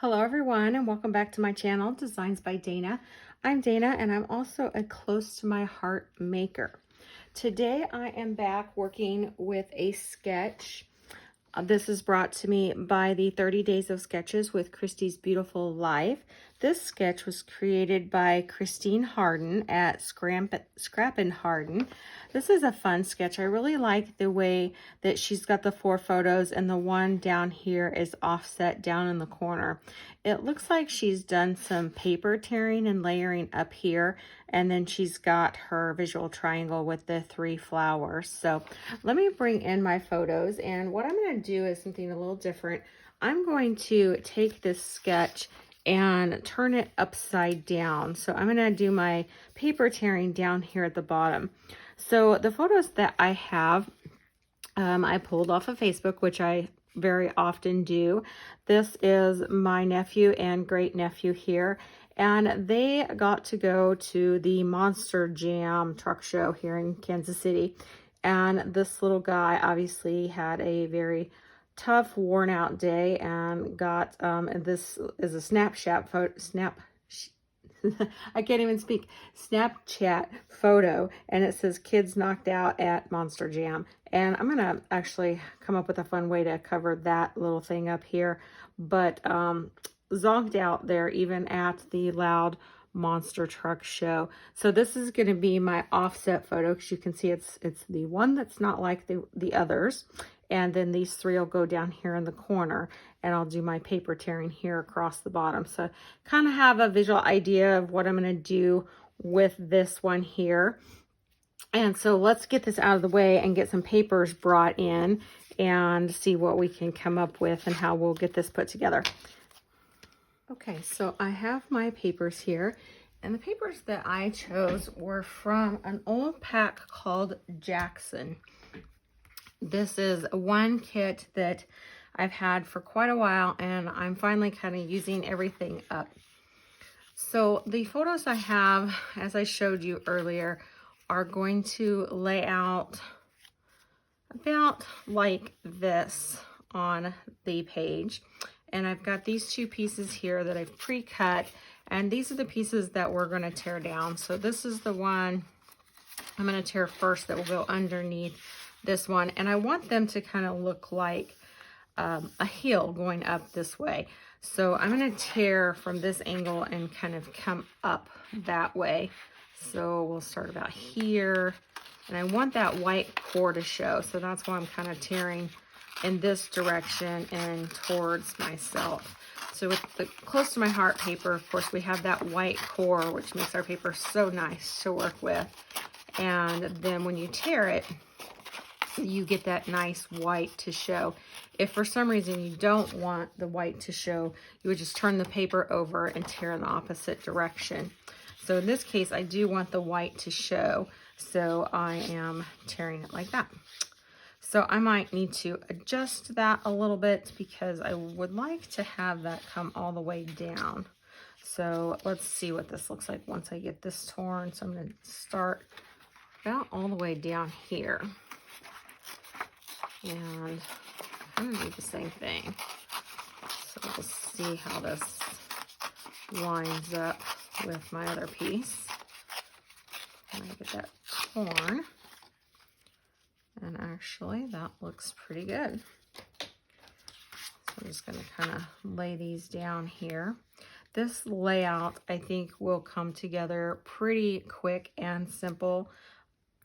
Hello everyone and welcome back to my channel, Designs by Dana. I'm Dana and I'm also a close to my heart maker. Today I am back working with a sketch. This is brought to me by the 30 Days of Sketches with Christy's Beautiful Life. This sketch was created by Christine Harden at Scrap and Harden. This is a fun sketch. I really like the way that she's got the 4 photos and the one down here is offset down in the corner. It looks like she's done some paper tearing and layering up here, and then she's got her visual triangle with the 3 flowers. So let me bring in my photos, and what I'm going to do is something a little different. I'm going to take this sketch and turn it upside down. So I'm going to do my paper tearing down here at the bottom. So the photos that I have, I pulled off of Facebook, which I very often do. This is my nephew and great nephew here, and they got to go to the Monster Jam truck show here in Kansas City. And this little guy obviously had a very tough, worn out day and got, and this is a Snapchat photo, I can't even speak, Snapchat photo, and it says kids knocked out at Monster Jam. And I'm gonna actually come up with a fun way to cover that little thing up here, but zonked out there even at the loud monster truck show. So this is going to be my offset photo, because you can see it's the one that's not like the others, and then these 3 will go down here in the corner, and I'll do my paper tearing here across the bottom. So kind of have a visual idea of what I'm going to do with this one here. And so let's get this out of the way and get some papers brought in and see what we can come up with and how we'll get this put together. Okay, so I have my papers here, and the papers that I chose were from an old pack called Jackson. This is one kit that I've had for quite a while, and I'm finally kind of using everything up. So the photos I have, as I showed you earlier, are going to lay out about like this on the page. And I've got these 2 pieces here that I've pre-cut, and these are the pieces that we're going to tear down. So this is the one I'm going to tear first that will go underneath this one, and I want them to kind of look like a hill going up this way. So I'm going to tear from this angle and kind of come up that way. So we'll start about here, and I want that white core to show, so that's why I'm kind of tearing in this direction and towards myself. So with the close to my heart paper, of course, we have that white core, which makes our paper so nice to work with. And then when you tear it, you get that nice white to show. If for some reason you don't want the white to show, you would just turn the paper over and tear in the opposite direction. So in this case, I do want the white to show, so I am tearing it like that. So I might need to adjust that a little bit, because I would like to have that come all the way down. So let's see what this looks like once I get this torn. So I'm going to start about all the way down here. And I'm going to do the same thing. So we'll see how this lines up with my other piece. I'm going to get that torn. And actually, that looks pretty good. So I'm just going to kind of lay these down here. This layout, I think, will come together pretty quick and simple.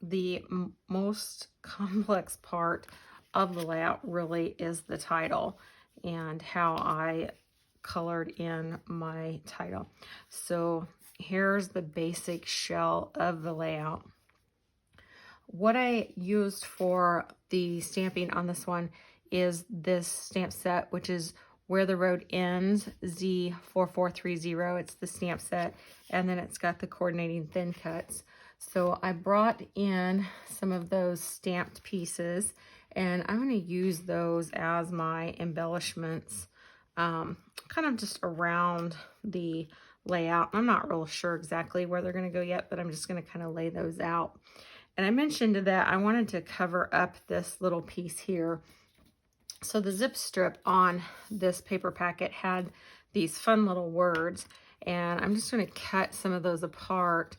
The most complex part of the layout really is the title and how I colored in my title. So here's the basic shell of the layout. What I used for the stamping on this one is this stamp set, which is Where the Road Ends, Z4430. It's the stamp set, and then it's got the coordinating thin cuts. So I brought in some of those stamped pieces, and I'm going to use those as my embellishments, kind of just around the layout. I'm not real sure exactly where they're going to go yet, but I'm just going to kind of lay those out. And I mentioned that I wanted to cover up this little piece here So the zip strip on this paper packet had these fun little words, and I'm just going to cut some of those apart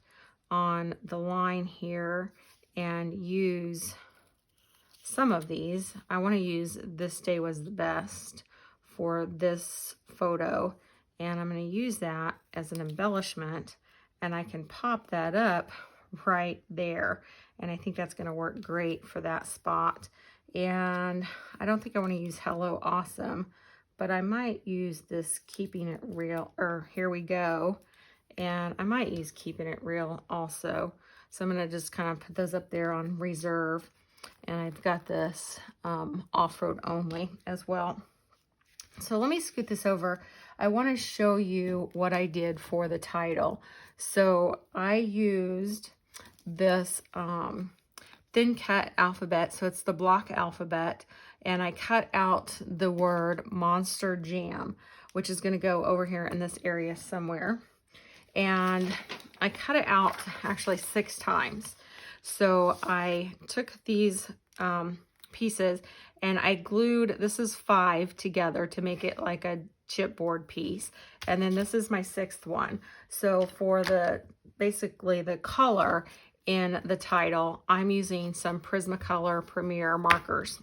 on the line here and use some of these. I want to use "This Day Was the Best" for this photo, and I'm going to use that as an embellishment, and I can pop that up right there, and I think that's going to work great for that spot. And I don't think I want to use "Hello Awesome," but I might use this "Keeping It Real," or "Here We Go," and I might use "Keeping It Real" also. So I'm going to just kind of put those up there on reserve. And I've got this off-road only as well. So let me scoot this over. I want to show you what I did for the title. So I used this thin cut alphabet, so it's the block alphabet, and I cut out the word Monster Jam, which is going to go over here in this area somewhere. And I cut it out actually 6 times. So I took these pieces and I glued, this is 5 together to make it like a chipboard piece. And then this is my 6th one. So for basically the color in the title, I'm using some Prismacolor Premier markers.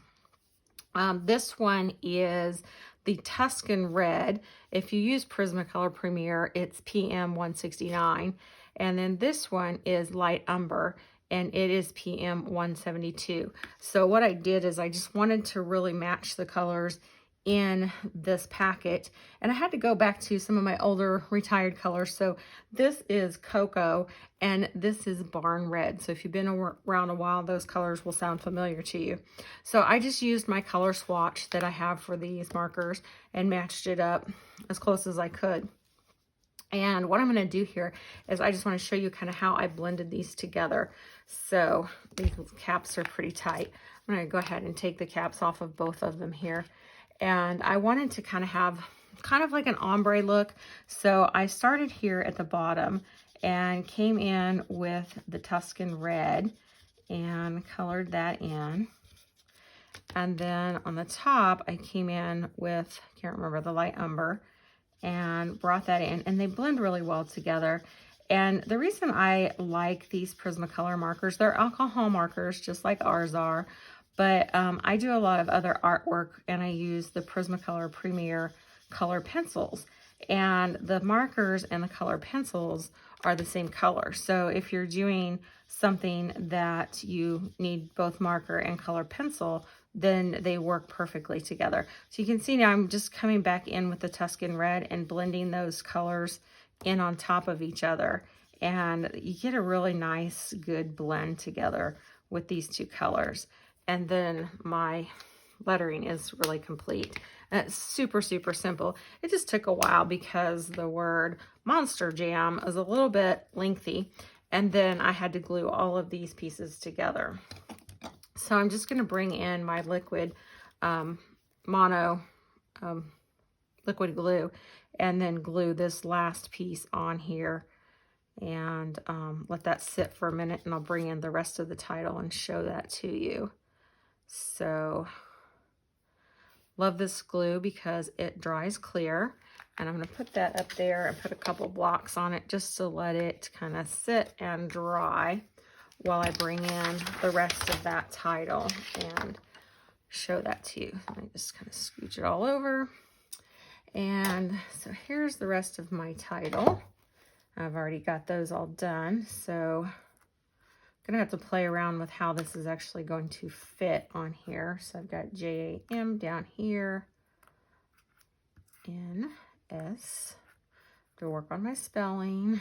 This one is the Tuscan Red. If you use Prismacolor Premier, it's PM 169. And then this one is Light Umber, and it is PM 172. So what I did is I just wanted to really match the colors in this packet, and I had to go back to some of my older retired colors. So this is Cocoa and this is Barn Red. So if you've been around a while, those colors will sound familiar to you. So I just used my color swatch that I have for these markers and matched it up as close as I could. And what I'm going to do here is I just want to show you kind of how I blended these together. So these caps are pretty tight. I'm going to go ahead and take the caps off of both of them here. And I wanted to kind of have kind of like an ombre look. So I started here at the bottom and came in with the Tuscan Red and colored that in. And then on the top, I came in with, I can't remember, the Light Umber, and brought that in, and they blend really well together. And the reason I like these Prismacolor markers, they're alcohol markers just like ours are, but I do a lot of other artwork and I use the Prismacolor Premier color pencils, and the markers and the color pencils are the same color. So if you're doing something that you need both marker and color pencil, then they work perfectly together. So you can see now I'm just coming back in with the Tuscan Red and blending those colors in on top of each other. And you get a really nice, good blend together with these two colors. And then my lettering is really complete. And it's super, super simple. It just took a while because the word Monster Jam is a little bit lengthy. And then I had to glue all of these pieces together. So I'm just going to bring in my liquid liquid glue and then glue this last piece on here and let that sit for a minute, and I'll bring in the rest of the title and show that to you. So love this glue because it dries clear, and I'm going to put that up there and put a couple blocks on it just to let it kind of sit and dry while I bring in the rest of that title and show that to you. Let me just kind of scooch it all over. And so here's the rest of my title. I've already got those all done, so I'm gonna have to play around with how this is actually going to fit on here. So I've got JAM down here, NS, to work on my spelling.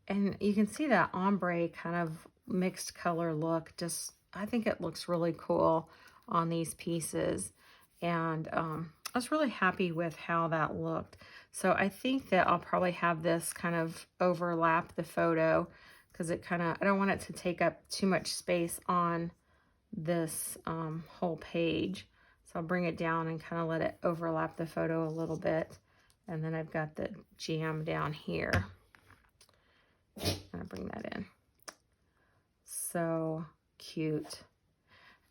And you can see that ombre kind of mixed color look. Just, I think it looks really cool on these pieces. And I was really happy with how that looked. So I think that I'll probably have this kind of overlap the photo because it kind of, I don't want it to take up too much space on this whole page. So I'll bring it down and kind of let it overlap the photo a little bit. And then I've got the jam down here. I'm gonna bring that in. so cute.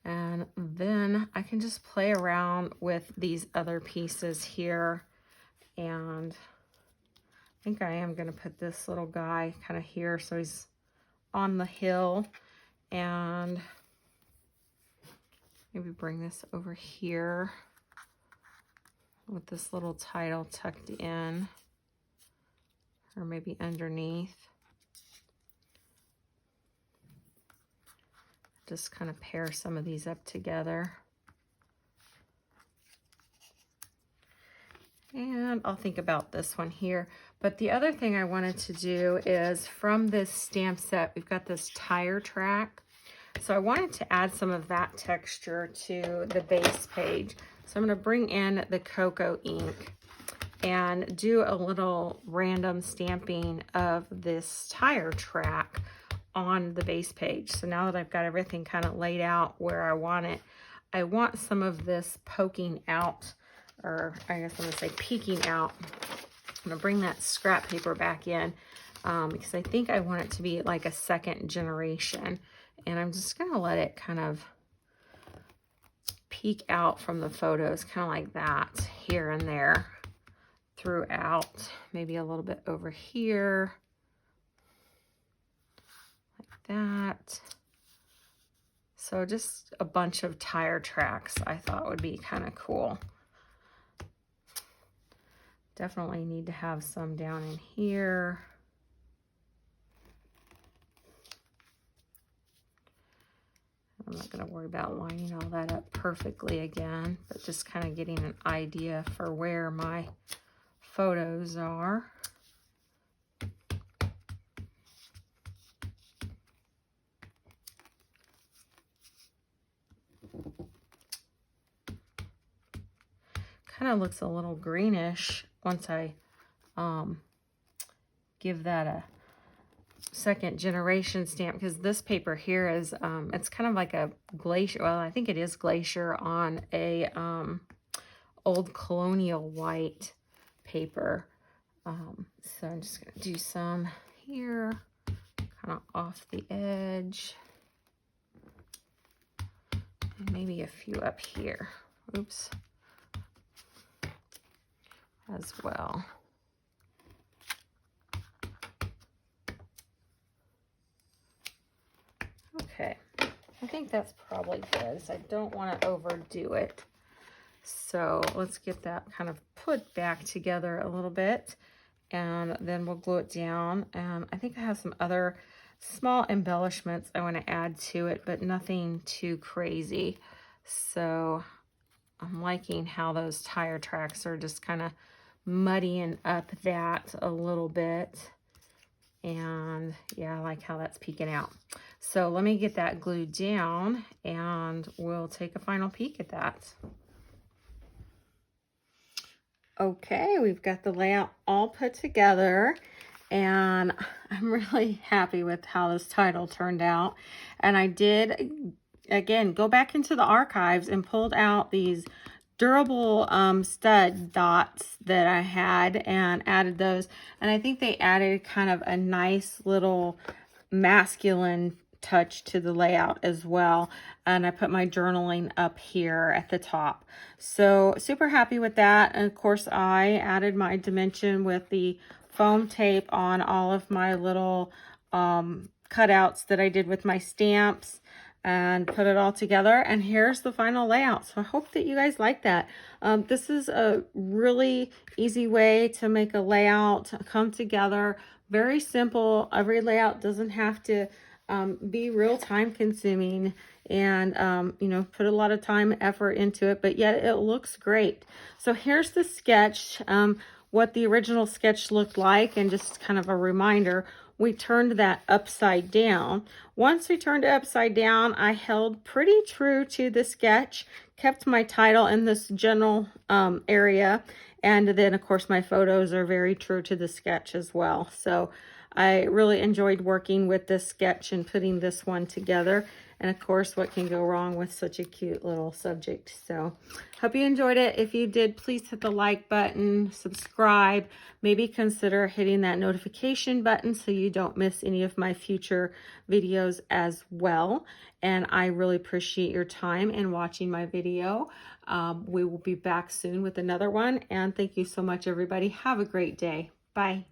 And then I can just play around with these other pieces here. And I think I am going to put this little guy kind of here so he's on the hill. And maybe bring this over here with this little title tucked in, or maybe underneath. Just kind of pair some of these up together. And I'll think about this one here. But the other thing I wanted to do is, from this stamp set, we've got this tire track. So I wanted to add some of that texture to the base page. So I'm going to bring in the cocoa ink and do a little random stamping of this tire track on the base page. So now that I've got everything kind of laid out where I want it, I want some of this poking out, or I guess I'm going to say peeking out. I'm going to bring that scrap paper back in because I think I want it to be like a second generation. And I'm just going to let it kind of peek out from the photos, kind of like that, here and there throughout. Maybe a little bit over here, like that. So just a bunch of tire tracks I thought would be kind of cool. Definitely need to have some down in here. I'm not going to worry about lining all that up perfectly again, but just kind of getting an idea for where my photos are. Kind of looks a little greenish once I give that a second generation stamp, because this paper here is it's kind of like a glacier, well, I think it is glacier on a old colonial white paper. So I'm just going to do some here, kind of off the edge, and maybe a few up here. Oops. As well. Okay, I think that's probably good. So I don't want to overdo it. So let's get that kind of put back together a little bit, and then we'll glue it down. And I think I have some other small embellishments I want to add to it, but nothing too crazy. So I'm liking how those tire tracks are just kind of muddying up that a little bit. And yeah, I like how that's peeking out. So let me get that glued down and we'll take a final peek at that. Okay, we've got the layout all put together, and I'm really happy with how this title turned out. And I did, again, go back into the archives and pulled out these durable stud dots that I had and added those. And I think they added kind of a nice little masculine touch to the layout as well. And I put my journaling up here at the top. So super happy with that. And of course I added my dimension with the foam tape on all of my little cutouts that I did with my stamps, and put it all together. And here's the final layout. So I hope that you guys like that. This is a really easy way to make a layout come together. Very simple. Every layout doesn't have to be real time consuming and you know, put a lot of time and effort into it, but yet it looks great. So here's the sketch, what the original sketch looked like, and just kind of a reminder, we turned that upside down. Once we turned it upside down, I held pretty true to the sketch, kept my title in this general area, and then of course my photos are very true to the sketch as well. So I really enjoyed working with this sketch and putting this one together. And of course, what can go wrong with such a cute little subject? So hope you enjoyed it. If you did, please hit the like button, subscribe, maybe consider hitting that notification button so you don't miss any of my future videos as well. And I really appreciate your time in watching my video. We will be back soon with another one. And thank you so much, everybody. Have a great day. Bye.